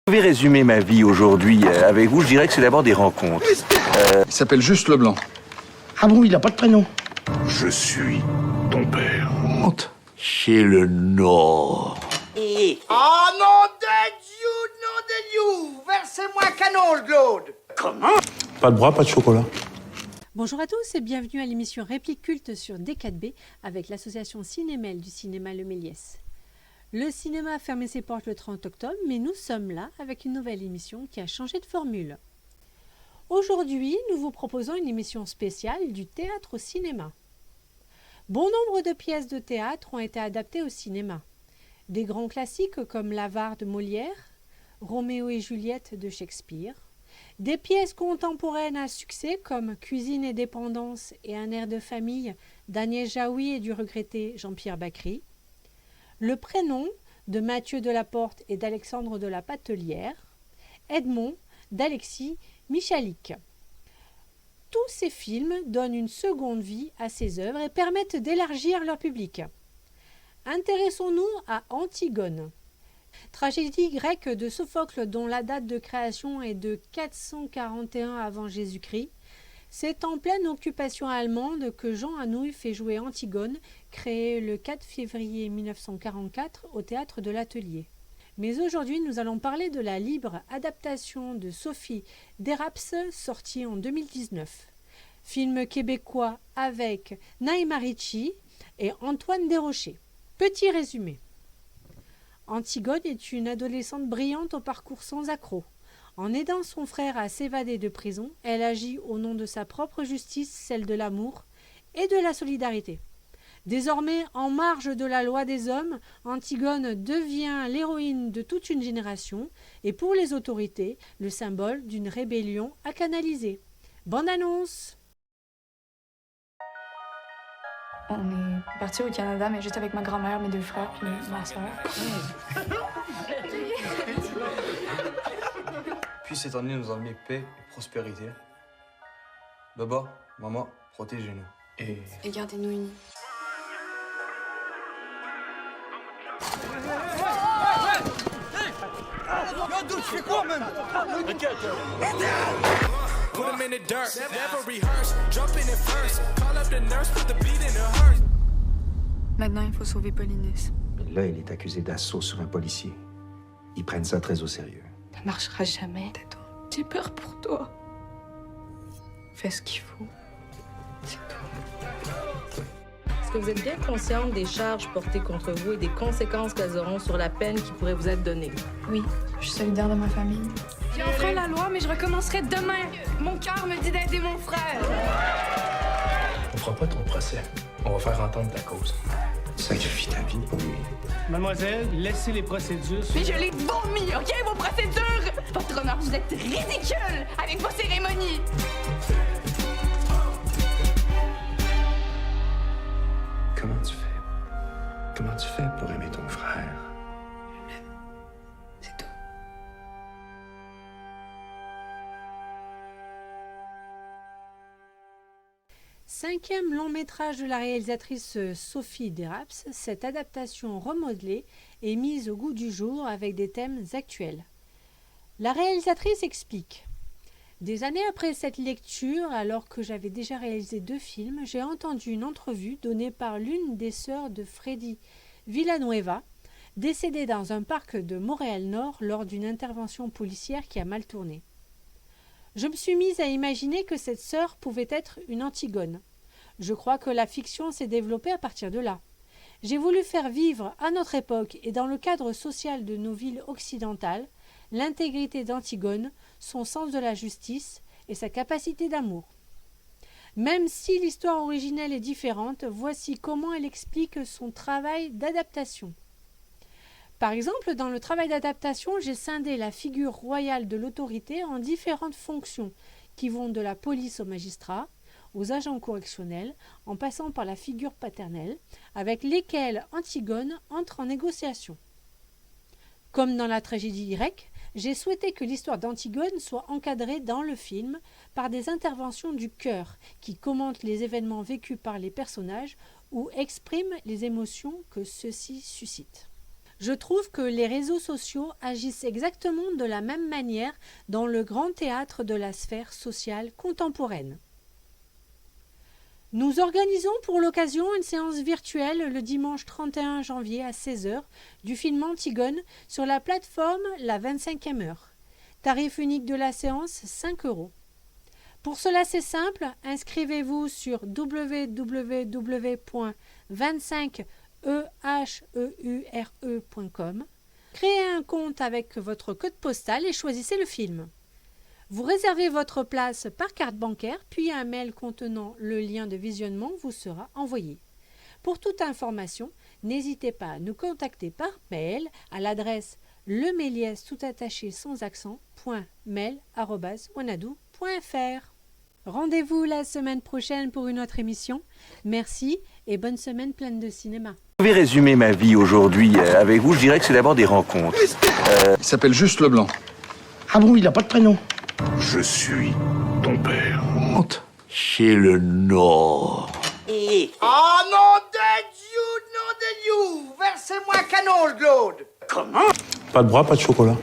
Je vais résumer ma vie aujourd'hui avec vous. Je dirais que c'est d'abord des rencontres. Il s'appelle Juste Leblanc. Ah bon, il n'a pas de prénom? Je suis ton père. Honte. Chez le Nord. Ah non de Dieu, versez-moi un canon, Claude. Comment? Pas de bras, pas de chocolat. Bonjour à tous et bienvenue à l'émission Réplique culte sur D4B avec l'association Cinémel du cinéma Le Méliès. Le cinéma a fermé ses portes le 30 octobre, mais nous sommes là avec une nouvelle émission qui a changé de formule. Aujourd'hui, nous vous proposons une émission spéciale du théâtre au cinéma. Bon nombre de pièces de théâtre ont été adaptées au cinéma. Des grands classiques comme L'Avare de Molière, Roméo et Juliette de Shakespeare, des pièces contemporaines à succès comme Cuisine et dépendance et Un air de famille d'Agnès Jaoui et du regretté Jean-Pierre Bacry, Le prénom de Mathieu Delaporte et d'Alexandre de la Patelière, Edmond d'Alexis Michalik. Tous ces films donnent une seconde vie à ces œuvres et permettent d'élargir leur public. Intéressons-nous à Antigone. Tragédie grecque de Sophocle dont la date de création est de 441 avant Jésus-Christ, c'est en pleine occupation allemande que Jean Anouilh fait jouer Antigone, créée le 4 février 1944 au théâtre de l'Atelier. Mais aujourd'hui, nous allons parler de la libre adaptation de Sophie Deraps, sortie en 2019. Film québécois avec Naïma Ricci et Antoine Desrochers. Petit résumé. Antigone est une adolescente brillante au parcours sans accroc. En aidant son frère à s'évader de prison, elle agit au nom de sa propre justice, celle de l'amour et de la solidarité. Désormais en marge de la loi des hommes, Antigone devient l'héroïne de toute une génération et pour les autorités, le symbole d'une rébellion à canaliser. Bonne annonce! On est parti au Canada, mais juste avec ma grand-mère, mes deux frères, puis ma soeur. Puis cette année nous emmener paix et prospérité. Baba, maman, protégez-nous. Et gardez-nous unis. Maintenant, il faut sauver Polynice. Mais là, il est accusé d'assaut sur un policier. Ils prennent ça très au sérieux. Ça marchera jamais, Tato. J'ai peur pour toi. Fais ce qu'il faut. C'est tout. Est-ce que vous êtes bien consciente des charges portées contre vous et des conséquences qu'elles auront sur la peine qui pourrait vous être donnée? Oui, je suis solidaire de ma famille. J'ai enfreint la loi, mais je recommencerai demain. Mon cœur me dit d'aider mon frère. on fera pas ton procès. On va faire entendre ta cause. Sacrifie ta vie pour lui. Mademoiselle, laissez les procédures. Mais je l'ai vomi, OK, vos procédures? Votre honneur, vous êtes ridicule avec vos cérémonies. Comment tu fais? Comment tu fais pour aimer ton frère? C'est tout. Cinquième long métrage de la réalisatrice Sophie Deraps, cette adaptation remodelée est mise au goût du jour avec des thèmes actuels. La réalisatrice explique: des années après cette lecture, alors que j'avais déjà réalisé 2 films, j'ai entendu une entrevue donnée par l'une des sœurs de Freddy Villanueva, décédée dans un parc de Montréal-Nord lors d'une intervention policière qui a mal tourné. Je me suis mise à imaginer que cette sœur pouvait être une Antigone. Je crois que la fiction s'est développée à partir de là. J'ai voulu faire vivre à notre époque et dans le cadre social de nos villes occidentales l'intégrité d'Antigone, son sens de la justice et sa capacité d'amour. Même si l'histoire originelle est différente, voici comment elle explique son travail d'adaptation. Par exemple, dans le travail d'adaptation, j'ai scindé la figure royale de l'autorité en différentes fonctions qui vont de la police aux magistrats, aux agents correctionnels, en passant par la figure paternelle, avec lesquels Antigone entre en négociation. Comme dans la tragédie grecque, j'ai souhaité que l'histoire d'Antigone soit encadrée dans le film par des interventions du cœur qui commentent les événements vécus par les personnages ou expriment les émotions que ceux-ci suscitent. Je trouve que les réseaux sociaux agissent exactement de la même manière dans le grand théâtre de la sphère sociale contemporaine. Nous organisons pour l'occasion une séance virtuelle le dimanche 31 janvier à 16 h du film Antigone sur la plateforme La 25e heure. Tarif unique de la séance, 5 €. Pour cela, c'est simple, inscrivez-vous sur www.25ehure.com, créez un compte avec votre code postal et choisissez le film. Vous réservez votre place par carte bancaire, puis un mail contenant le lien de visionnement vous sera envoyé. Pour toute information, n'hésitez pas à nous contacter par mail à l'adresse lemelies tout attaché sans accent .mail@wanadoo.fr. Rendez-vous la semaine prochaine pour une autre émission. Merci et bonne semaine pleine de cinéma. Je vais résumer ma vie aujourd'hui avec vous. Je dirais que c'est d'abord des rencontres. Il s'appelle Juste Leblanc. Ah bon, il n'a pas de prénom? Je suis ton père. Honte. Chez le Nord. Ah non de Dieu, Versez-moi un canon, Claude. Pas de bras, pas de chocolat.